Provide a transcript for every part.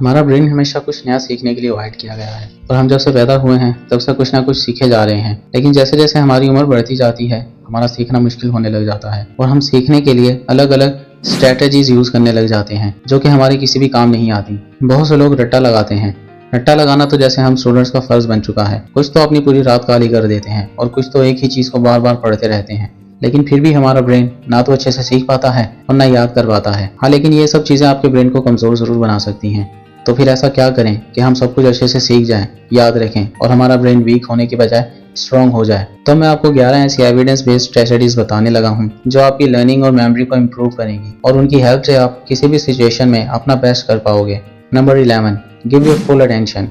हमारा ब्रेन हमेशा कुछ नया सीखने के लिए वाइड किया गया है और हम जब से पैदा हुए हैं तब से कुछ ना कुछ सीखे जा रहे हैं। लेकिन जैसे जैसे हमारी उम्र बढ़ती जाती है हमारा सीखना मुश्किल होने लग जाता है और हम सीखने के लिए अलग अलग स्ट्रेटजीज यूज करने लग जाते हैं जो कि हमारे किसी भी काम नहीं आती। बहुत से लोग रट्टा लगाते हैं। रट्टा लगाना तो जैसे हम स्टूडेंट्स का फर्ज बन चुका है। कुछ तो अपनी पूरी रात काली कर देते हैं और कुछ तो एक ही चीज को बार बार पढ़ते रहते हैं, लेकिन फिर भी हमारा ब्रेन ना तो अच्छे से सीख पाता है और ना याद कर पाता है। हाँ, लेकिन ये सब चीजें आपके ब्रेन को कमजोर जरूर बना सकती हैं। तो फिर ऐसा क्या करें कि हम सब कुछ अच्छे से सीख जाएं, याद रखें और हमारा ब्रेन वीक होने की बजाय स्ट्रॉन्ग हो जाए। तो मैं आपको 11 ऐसी एविडेंस बेस्ड स्ट्रेटजीज बताने लगा हूँ जो आपकी लर्निंग और मेमोरी को इम्प्रूव करेंगी और उनकी हेल्प से आप किसी भी सिचुएशन में अपना बेस्ट कर पाओगे। Number 11, give your full attention.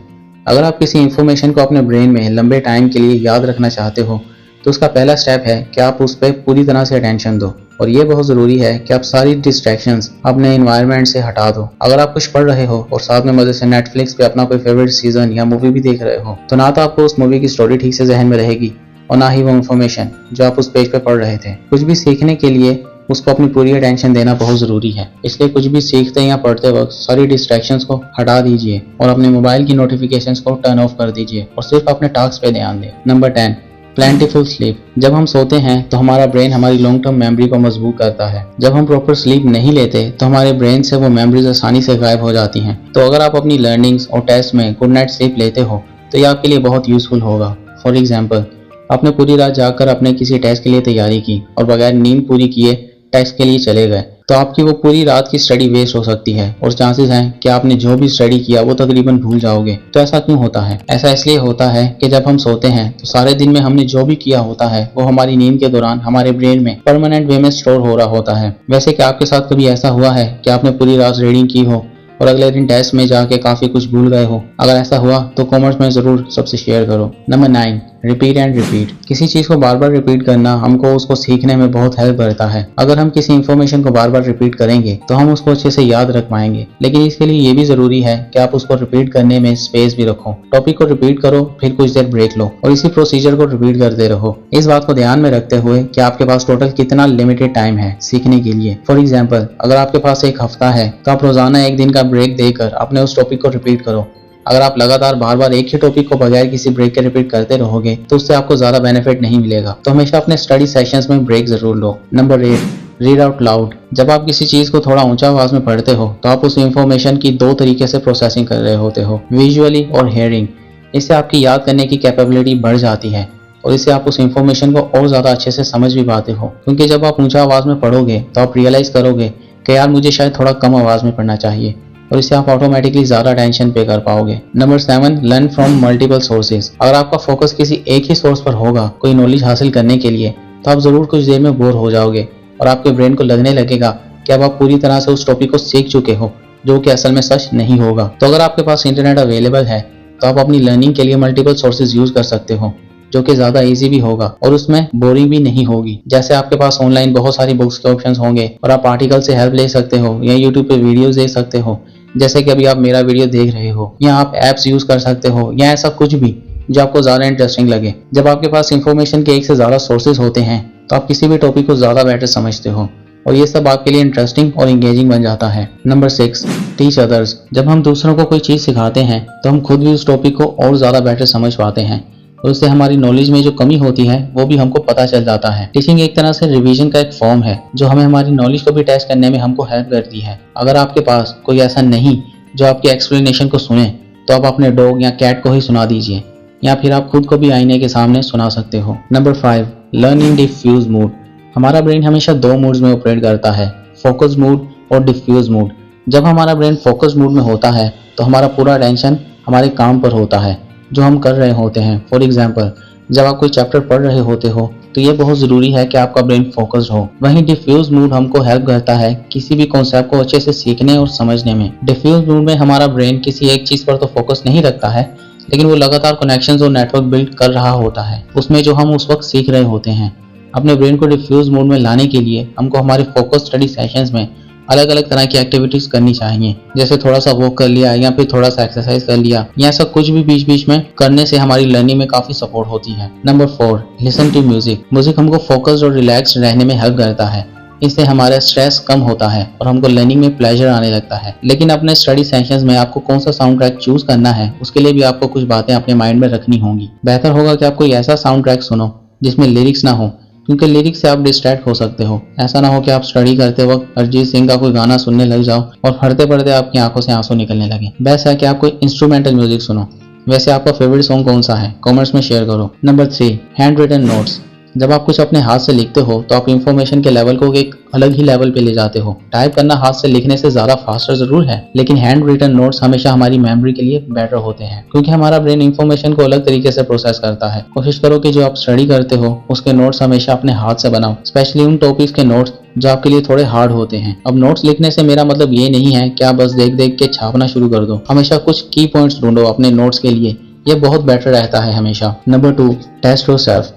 अगर आप किसी इंफॉर्मेशन को अपने ब्रेन में लंबे टाइम के लिए याद रखना चाहते हो तो उसका पहला स्टेप है कि आप उस पर पूरी तरह से अटेंशन दो। और ये बहुत ज़रूरी है कि आप सारी डिस्ट्रैक्शंस अपने इन्वायरमेंट से हटा दो। अगर आप कुछ पढ़ रहे हो और साथ में मजे से नेटफ्लिक्स पे अपना कोई फेवरेट सीजन या मूवी भी देख रहे हो तो ना तो आपको उस मूवी की स्टोरी ठीक से जहन में रहेगी और ना ही वो इन्फॉर्मेशन जो आप उस पेज पे पढ़ रहे थे। कुछ भी सीखने के लिए उसको अपनी पूरी अटेंशन देना बहुत ज़रूरी है। इसलिए कुछ भी सीखते या पढ़ते वक्त सारी डिस्ट्रैक्शंस को हटा दीजिए और अपने मोबाइल की नोटिफिकेशंस को टर्न ऑफ कर दीजिए और सिर्फ अपने टास्क पे ध्यान दें। Number 10, plentiful sleep. जब हम सोते हैं तो हमारा ब्रेन हमारी लॉन्ग टर्म मेमोरी को मजबूत करता है। जब हम प्रॉपर स्लीप नहीं लेते तो हमारे ब्रेन से वो मेमोरीज आसानी से गायब हो जाती हैं। तो अगर आप अपनी लर्निंग्स और टेस्ट में गुड नाइट स्लीप लेते हो तो ये आपके लिए बहुत यूजफुल होगा। फॉर एग्जाम्पल, आपने पूरी रात जाकर अपने किसी टेस्ट के लिए तैयारी की और बगैर नींद पूरी किए टेस्ट के लिए चले गए तो आपकी वो पूरी रात की स्टडी वेस्ट हो सकती है और चांसेस हैं कि आपने जो भी स्टडी किया वो तकरीबन भूल जाओगे। तो ऐसा क्यों होता है? ऐसा इसलिए होता है कि जब हम सोते हैं तो सारे दिन में हमने जो भी किया होता है वो हमारी नींद के दौरान हमारे ब्रेन में परमानेंट वे में स्टोर हो रहा होता है। वैसे क्या आपके साथ कभी ऐसा हुआ है कि आपने पूरी रात रीडिंग की हो और अगले दिन टेस्ट में जाके काफी कुछ भूल गए हो? अगर ऐसा हुआ तो कमेंट्स में जरूर सबसे शेयर करो। Number 9, repeat and repeat. किसी चीज को बार बार रिपीट करना हमको उसको सीखने में बहुत हेल्प करता है। अगर हम किसी इन्फॉर्मेशन को बार बार रिपीट करेंगे तो हम उसको अच्छे से याद रख पाएंगे, लेकिन इसके लिए ये भी जरूरी है कि आप उसको रिपीट करने में स्पेस भी रखो। टॉपिक को रिपीट करो, फिर कुछ देर ब्रेक लो और इसी प्रोसीजर को रिपीट करते रहो। इस बात को ध्यान में रखते हुए कि आपके पास टोटल कितना लिमिटेड टाइम है सीखने के लिए। फॉर एग्जाम्पल, अगर आपके पास एक हफ्ता है तो आप रोजाना एक दिन का ब्रेक देकर अपने उस टॉपिक को रिपीट करो। अगर आप लगातार बार बार एक ही टॉपिक को बगैर किसी ब्रेक के रिपीट करते रहोगे तो उससे आपको ज्यादा बेनिफिट नहीं मिलेगा। तो हमेशा अपने स्टडी सेशंस में ब्रेक जरूर लो। Number 8, read out loud. जब आप किसी चीज को थोड़ा ऊंचा आवाज में पढ़ते हो तो आप उस इंफॉर्मेशन की दो तरीके से प्रोसेसिंग कर रहे होते हो, विजुअली और हेयरिंग। इससे आपकी याद करने की कैपेबिलिटी बढ़ जाती है और इससे आप उस इंफॉर्मेशन को और ज्यादा अच्छे से समझ भी पाते हो। क्योंकि जब आप ऊंचा आवाज में पढ़ोगे तो आप रियलाइज करोगे कि यार मुझे शायद थोड़ा कम आवाज में पढ़ना चाहिए और इससे आप ऑटोमेटिकली ज्यादा अटेंशन पे कर पाओगे। Number 7, learn from multiple sources. अगर आपका फोकस किसी एक ही सोर्स पर होगा कोई नॉलेज हासिल करने के लिए तो आप जरूर कुछ देर में बोर हो जाओगे और आपके ब्रेन को लगने लगेगा कि अब आप पूरी तरह से उस टॉपिक को सीख चुके हो, जो कि असल में सच नहीं होगा। तो अगर आपके पास इंटरनेट अवेलेबल है तो आप अपनी लर्निंग के लिए मल्टीपल सोर्सेज यूज कर सकते हो, जो कि ज्यादा इजी भी होगा और उसमें बोरिंग भी नहीं होगी। जैसे आपके पास ऑनलाइन बहुत सारी बुक्स के ऑप्शंस होंगे और आप आर्टिकल से हेल्प ले सकते हो या यूट्यूब पे वीडियोस देख सकते हो, जैसे कि अभी आप मेरा वीडियो देख रहे हो, या आप एप्स यूज कर सकते हो या ऐसा कुछ भी जो आपको ज्यादा इंटरेस्टिंग लगे। जब आपके पास इंफॉर्मेशन के एक से ज्यादा सोर्सेज होते हैं तो आप किसी भी टॉपिक को ज्यादा बेटर समझते हो और ये सब आपके लिए इंटरेस्टिंग और इंगेजिंग बन जाता है। Number 6, teach others. जब हम दूसरों को कोई चीज सिखाते हैं तो हम खुद भी उस टॉपिक को और ज्यादा बेटर समझ पाते हैं और उससे हमारी नॉलेज में जो कमी होती है वो भी हमको पता चल जाता है। टीचिंग एक तरह से रिवीजन का एक फॉर्म है जो हमें हमारी नॉलेज को भी टेस्ट करने में हमको हेल्प करती है। अगर आपके पास कोई ऐसा नहीं जो आपकी एक्सप्लेनेशन को सुने तो आप अपने डॉग या कैट को ही सुना दीजिए या फिर आप खुद को भी आईने के सामने सुना सकते हो। Number 5, learn in diffuse mode. हमारा ब्रेन हमेशा दो मूड्स में ऑपरेट करता है, फोकस मूड और डिफ्यूज मूड। जब हमारा ब्रेन फोकस मूड में होता है तो हमारा पूरा अटेंशन हमारे काम पर होता है जो हम कर रहे होते हैं। फॉर एग्जाम्पल, जब आप कोई चैप्टर पढ़ रहे होते हो तो ये बहुत जरूरी है कि आपका ब्रेन फोकस्ड हो। वहीं डिफ्यूज मूड हमको हेल्प करता है किसी भी कॉन्सेप्ट को अच्छे से सीखने और समझने में। डिफ्यूज मूड में हमारा ब्रेन किसी एक चीज पर तो फोकस नहीं रखता है, लेकिन वो लगातार कनेक्शंस और नेटवर्क बिल्ड कर रहा होता है उसमें जो हम उस वक्त सीख रहे होते हैं। अपने ब्रेन को डिफ्यूज मोड में लाने के लिए हमको हमारे फोकस स्टडी सेशंस में अलग अलग तरह की एक्टिविटीज करनी चाहिए, जैसे थोड़ा सा वॉक कर लिया या फिर थोड़ा सा एक्सरसाइज कर लिया या ऐसा कुछ भी बीच बीच में करने से हमारी लर्निंग में काफी सपोर्ट होती है। Number 4, listen to music. Music हमको फोकस्ड और रिलैक्स्ड रहने में हेल्प करता है। इससे हमारा स्ट्रेस कम होता है और हमको लर्निंग में प्लेजर आने लगता है। लेकिन अपने स्टडी सेशंस में आपको कौन सा साउंड ट्रैक चूज करना है, उसके लिए भी आपको कुछ बातें अपने माइंड में रखनी होंगी। बेहतर होगा कि आप कोई ऐसा साउंड ट्रैक सुनो जिसमें लिरिक्स ना हो, क्योंकि लिरिक्स से आप डिस्ट्रैक्ट हो सकते हो। ऐसा ना हो कि आप स्टडी करते वक्त अरिजीत सिंह का कोई गाना सुनने लग जाओ और पढ़ते पढ़ते आपकी आंखों से आंसू निकलने लगे। बेस्ट है कि आप कोई इंस्ट्रूमेंटल म्यूजिक सुनो। वैसे आपका फेवरेट सॉन्ग कौन सा है, कमेंट्स में शेयर करो। Number 3, handwritten notes. जब आप कुछ अपने हाथ से लिखते हो तो आप इंफॉर्मेशन के लेवल को एक अलग ही लेवल पे ले जाते हो। टाइप करना हाथ से लिखने से ज्यादा फास्टर जरूर है, लेकिन हैंड रिटन नोट्स हमेशा हमारी मेमोरी के लिए बेटर होते हैं, क्योंकि हमारा ब्रेन इंफॉर्मेशन को अलग तरीके से प्रोसेस करता है। कोशिश करो कि जो आप स्टडी करते हो उसके नोट्स हमेशा अपने हाथ से बनाओ, स्पेशली उन टॉपिक्स के नोट्स जो आपके लिए थोड़े हार्ड होते हैं। अब नोट्स लिखने से मेरा मतलब ये नहीं है कि आप बस देख देख के छापना शुरू कर दो। हमेशा कुछ की पॉइंट्स ढूंढो अपने नोट्स के लिए, ये बहुत बेटर रहता है हमेशा। Number 2, test yourself.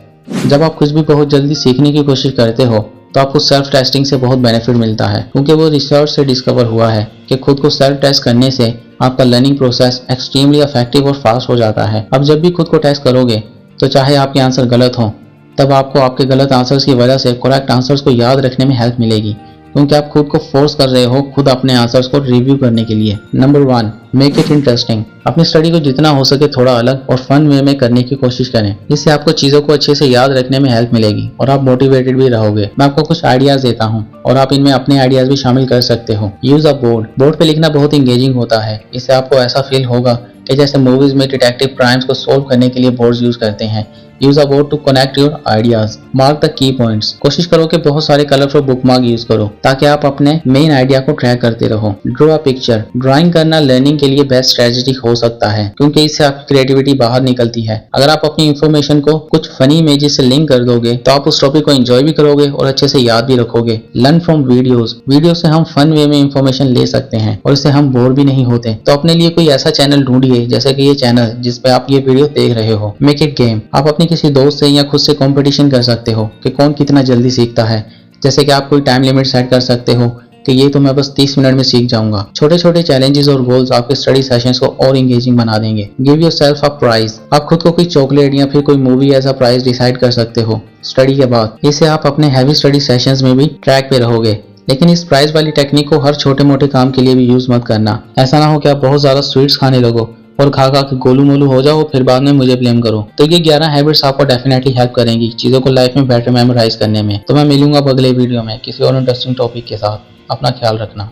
जब आप कुछ भी बहुत जल्दी सीखने की कोशिश करते हो तो आपको सेल्फ टेस्टिंग से बहुत बेनिफिट मिलता है, क्योंकि वो रिसर्च से डिस्कवर हुआ है कि खुद को सेल्फ टेस्ट करने से आपका लर्निंग प्रोसेस एक्सट्रीमली इफेक्टिव और फास्ट हो जाता है। अब जब भी खुद को टेस्ट करोगे तो चाहे आपके आंसर गलत हो, तब आपको आपके गलत आंसर्स की वजह से करेक्ट आंसर्स को याद रखने में हेल्प मिलेगी, क्योंकि आप खुद को फोर्स कर रहे हो खुद अपने आंसर्स को रिव्यू करने के लिए। Number 1, make it interesting. अपनी स्टडी को जितना हो सके थोड़ा अलग और फन वे में करने की कोशिश करें, जिससे आपको चीजों को अच्छे से याद रखने में हेल्प मिलेगी और आप मोटिवेटेड भी रहोगे। मैं आपको कुछ आइडियाज देता हूँ और आप इनमें अपने आइडियाज भी शामिल कर सकते हो। Use a board. बोर्ड पे लिखना बहुत इंगेजिंग होता है। इससे आपको ऐसा फील होगा कि जैसे मूवीज में डिटेक्टिव क्राइम्स को सोल्व करने के लिए बोर्ड्स यूज करते हैं। Use a board to connect your ideas. Mark the key points. कोशिश करो कि बहुत सारे कलरफुल बुकमार्क यूज करो ताकि आप अपने मेन आइडिया को ट्रैक करते रहो। Draw a picture. ड्राइंग करना लर्निंग के लिए बेस्ट स्ट्रेटजी हो सकता है, क्योंकि इससे आपकी क्रिएटिविटी बाहर निकलती है। अगर आप अपनी इंफॉर्मेशन को कुछ फनी इमेजेस से लिंक कर दोगे तो आप उस टॉपिक को एंजॉय भी करोगे और अच्छे से याद भी रखोगे। Learn from videos. वीडियो से हम फन वे में इंफॉर्मेशन ले सकते हैं और इससे हम बोर भी नहीं होते। तो अपने लिए कोई ऐसा चैनल ढूंढिए, जैसे कि ये चैनल जिसपे आप ये वीडियो देख रहे हो। Make it game. आप अपने किसी दोस्त से या खुद से कंपटीशन कर सकते हो कि कौन कितना जल्दी सीखता है। जैसे कि आप कोई टाइम लिमिट सेट कर सकते हो कि ये तो मैं बस 30 मिनट में सीख जाऊंगा। छोटे छोटे चैलेंजेस और गोल्स आपके स्टडी सेशंस को और इंगेजिंग बना देंगे। Give yourself a prize. आप खुद को कोई चॉकलेट या फिर कोई मूवी ऐसा प्राइज डिसाइड कर सकते हो स्टडी के बाद। इससे आप अपने हैवी स्टडी सेशंस में भी ट्रैक पे रहोगे। लेकिन इस प्राइज वाली टेक्निक को हर छोटे मोटे काम के लिए भी यूज मत करना। ऐसा ना हो कि आप बहुत ज्यादा स्वीट्स खाने लगो और खा खा के गोलू मोलू हो जाओ, फिर बाद में मुझे ब्लेम करो। तो ये 11 हैबिट्स आपको डेफिनेटली हेल्प करेंगी चीजों को लाइफ में बेटर मेमोराइज करने में। तो मैं मिलूंगा अब अगले वीडियो में किसी और इंटरेस्टिंग टॉपिक के साथ। अपना ख्याल रखना।